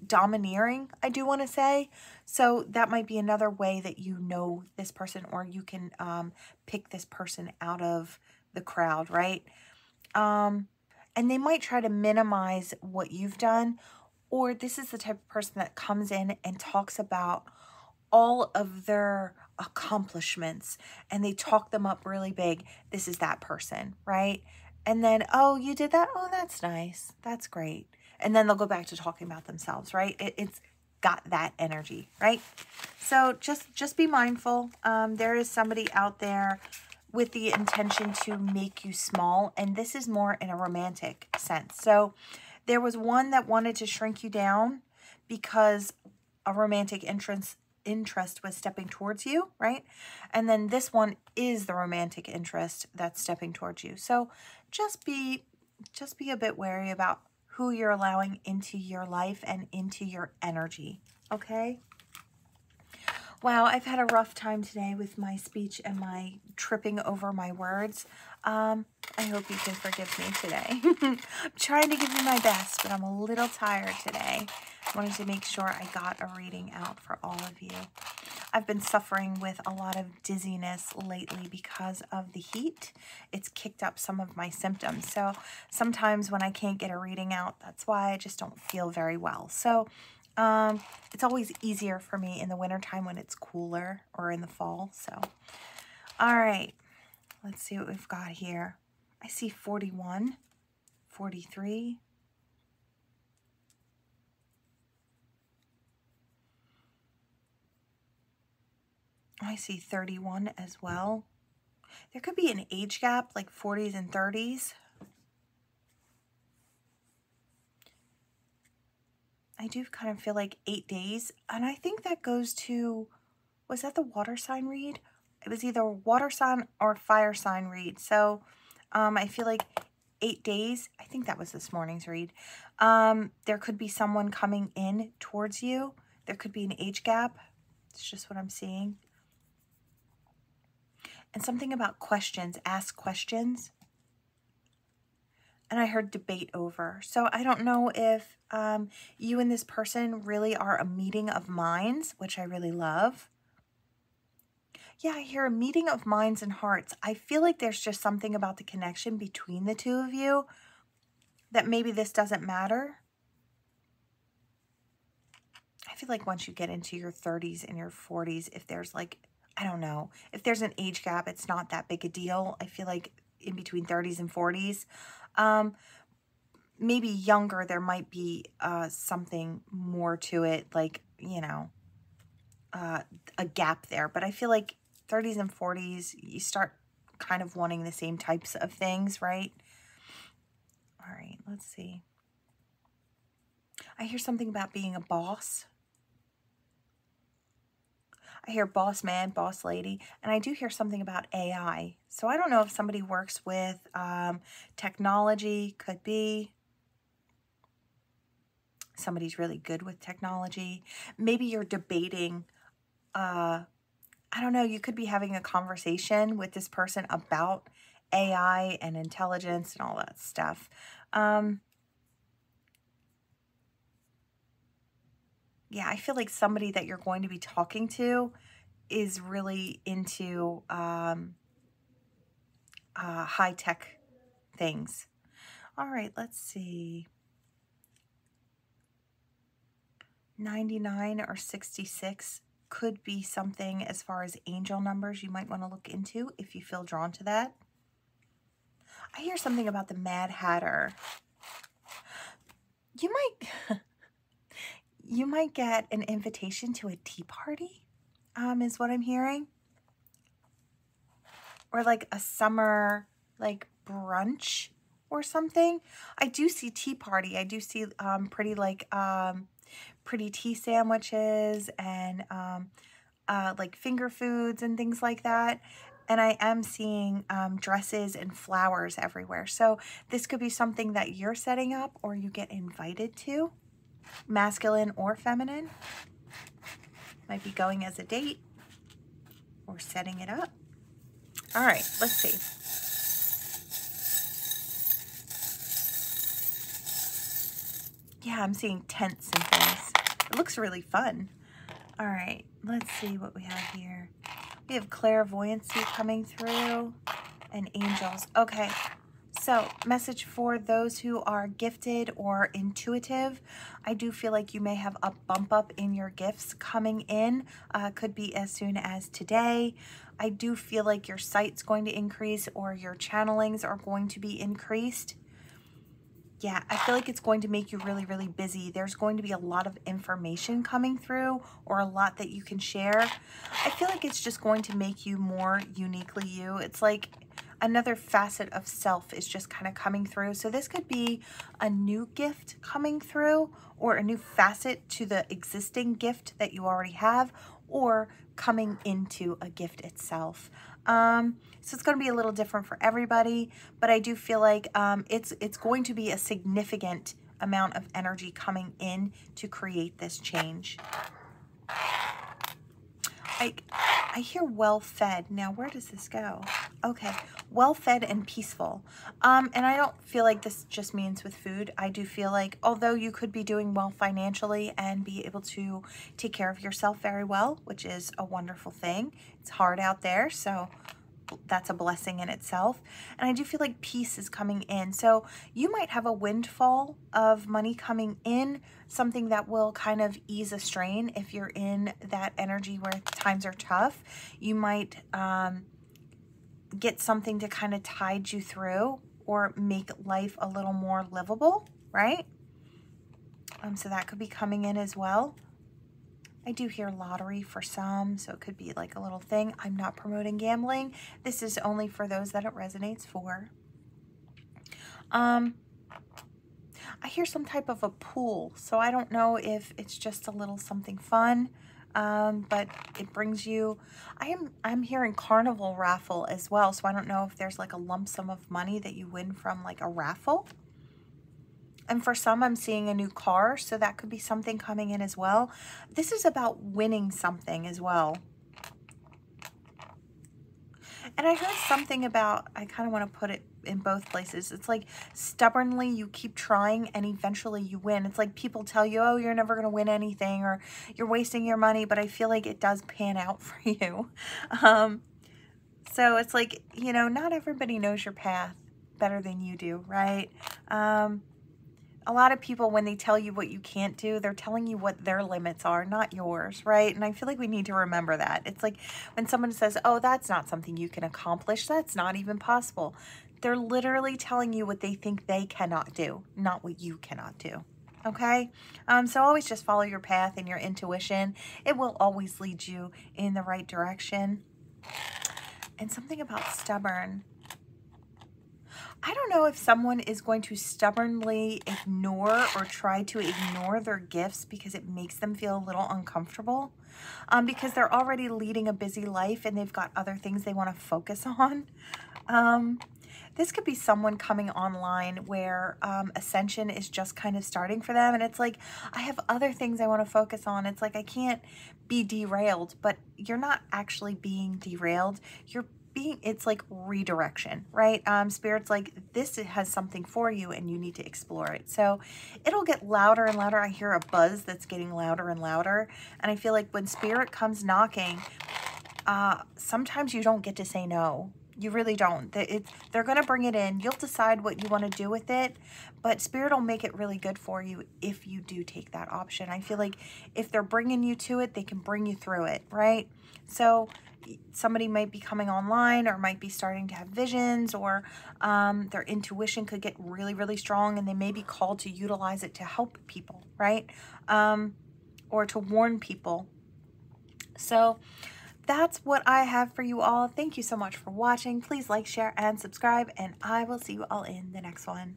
domineering, I do want to say. So that might be another way that you know this person, or you can pick this person out of the crowd, right? And they might try to minimize what you've done, or this is the type of person that comes in and talks about all of their accomplishments and they talk them up really big. This is that person, right? And then, oh, you did that? Oh, that's nice. That's great. And then they'll go back to talking about themselves, right? It's got that energy, right? So just be mindful. There is somebody out there with the intention to make you small, and this is more in a romantic sense. So there was one that wanted to shrink you down because a romantic interest was stepping towards you, right? And then this one is the romantic interest that's stepping towards you. So just be a bit wary about who you're allowing into your life and into your energy, okay? Wow, I've had a rough time today with my speech and my tripping over my words. I hope you can forgive me today. I'm trying to give you my best, but I'm a little tired today. I wanted to make sure I got a reading out for all of you. I've been suffering with a lot of dizziness lately because of the heat. It's kicked up some of my symptoms. So sometimes when I can't get a reading out, that's why I just don't feel very well. So it's always easier for me in the wintertime when it's cooler, or in the fall. So, all right, let's see what we've got here. I see 41, 43. I see 31 as well. There could be an age gap, like 40s and 30s. I do kind of feel like 8 days, and I think that goes to, was that the water sign read? It was either water sign or fire sign read. So I feel like 8 days, I think that was this morning's read. There could be someone coming in towards you. There could be an age gap. It's just what I'm seeing. And something about questions, ask questions. And I heard debate over. So I don't know if you and this person really are a meeting of minds, which I really love. Yeah, I hear a meeting of minds and hearts. I feel like there's just something about the connection between the two of you that maybe this doesn't matter. I feel like once you get into your 30s and your 40s, if there's like, I don't know, if there's an age gap, it's not that big a deal. I feel like in between 30s and 40s, maybe younger, there might be something more to it, like, you know, a gap there. But I feel like 30s and 40s, you start kind of wanting the same types of things, right? All right, let's see. I hear something about being a boss. I hear boss man, boss lady, and I do hear something about AI. So I don't know if somebody works with technology, could be. Somebody's really good with technology. Maybe you're debating, I don't know, you could be having a conversation with this person about AI and intelligence and all that stuff. Yeah, I feel like somebody that you're going to be talking to is really into high-tech things. All right, let's see. 99 or 66 could be something as far as angel numbers you might want to look into if you feel drawn to that. I hear something about the Mad Hatter. You might get an invitation to a tea party, is what I'm hearing. Or like a summer, like, brunch or something. I do see tea party. I do see pretty like pretty tea sandwiches and like finger foods and things like that. And I am seeing dresses and flowers everywhere. So this could be something that you're setting up or you get invited to, masculine or feminine. Might be going as a date or setting it up. All right, let's see. Yeah, I'm seeing tents and things. It looks really fun. All right, let's see what we have here. We have clairvoyancy coming through and angels. Okay, so message for those who are gifted or intuitive. I do feel like you may have a bump up in your gifts coming in. Could be as soon as today. I do feel like your sight's going to increase or your channelings are going to be increased. Yeah, I feel like it's going to make you really, really busy. There's going to be a lot of information coming through or a lot that you can share. I feel like it's just going to make you more uniquely you. It's like another facet of self is just kind of coming through. So this could be a new gift coming through or a new facet to the existing gift that you already have or coming into a gift itself. So it's going to be a little different for everybody, but I do feel like it's going to be a significant amount of energy coming in to create this change. I hear well-fed. Now, where does this go? Okay, well-fed and peaceful. And I don't feel like this just means with food. I do feel like although you could be doing well financially and be able to take care of yourself very well, which is a wonderful thing. It's hard out there, so that's a blessing in itself. And I do feel like peace is coming in. So you might have a windfall of money coming in, something that will kind of ease a strain if you're in that energy where times are tough. You might get something to kind of tide you through or make life a little more livable, right? So that could be coming in as well. I do hear lottery for some, so it could be like a little thing. I'm not promoting gambling. This is only for those that it resonates for. I hear some type of a pool, so I don't know if it's just a little something fun, but it brings you, I'm hearing carnival raffle as well, so I don't know if there's like a lump sum of money that you win from like a raffle. And for some, I'm seeing a new car, so that could be something coming in as well. This is about winning something as well. And I heard something about, I kind of want to put it in both places. It's like stubbornly you keep trying and eventually you win. It's like people tell you, oh, you're never going to win anything or you're wasting your money, but I feel like it does pan out for you. So it's like, you know, not everybody knows your path better than you do, right? A lot of people, when they tell you what you can't do, they're telling you what their limits are, not yours, right? And I feel like we need to remember that. It's like when someone says, oh, that's not something you can accomplish, that's not even possible. They're literally telling you what they think they cannot do, not what you cannot do, okay? So always just follow your path and your intuition. It will always lead you in the right direction. And something about stubborn. I don't know if someone is going to stubbornly ignore or try to ignore their gifts because it makes them feel a little uncomfortable, because they're already leading a busy life and they've got other things they want to focus on. This could be someone coming online where ascension is just kind of starting for them. And it's like, I have other things I want to focus on. It's like, I can't be derailed, but you're not actually being derailed. You're it's like redirection, right? Spirit's like, this has something for you and you need to explore it. So it'll get louder and louder. I hear a buzz that's getting louder and louder. And I feel like when Spirit comes knocking, sometimes you don't get to say no. You really don't. They're going to bring it in. You'll decide what you want to do with it, but Spirit will make it really good for you if you do take that option. I feel like if they're bringing you to it, they can bring you through it, right? So somebody might be coming online or might be starting to have visions, or their intuition could get really, really strong and they may be called to utilize it to help people, right? Or to warn people. So that's what I have for you all. Thank you so much for watching. Please like, share, and subscribe, and I will see you all in the next one.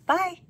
Bye.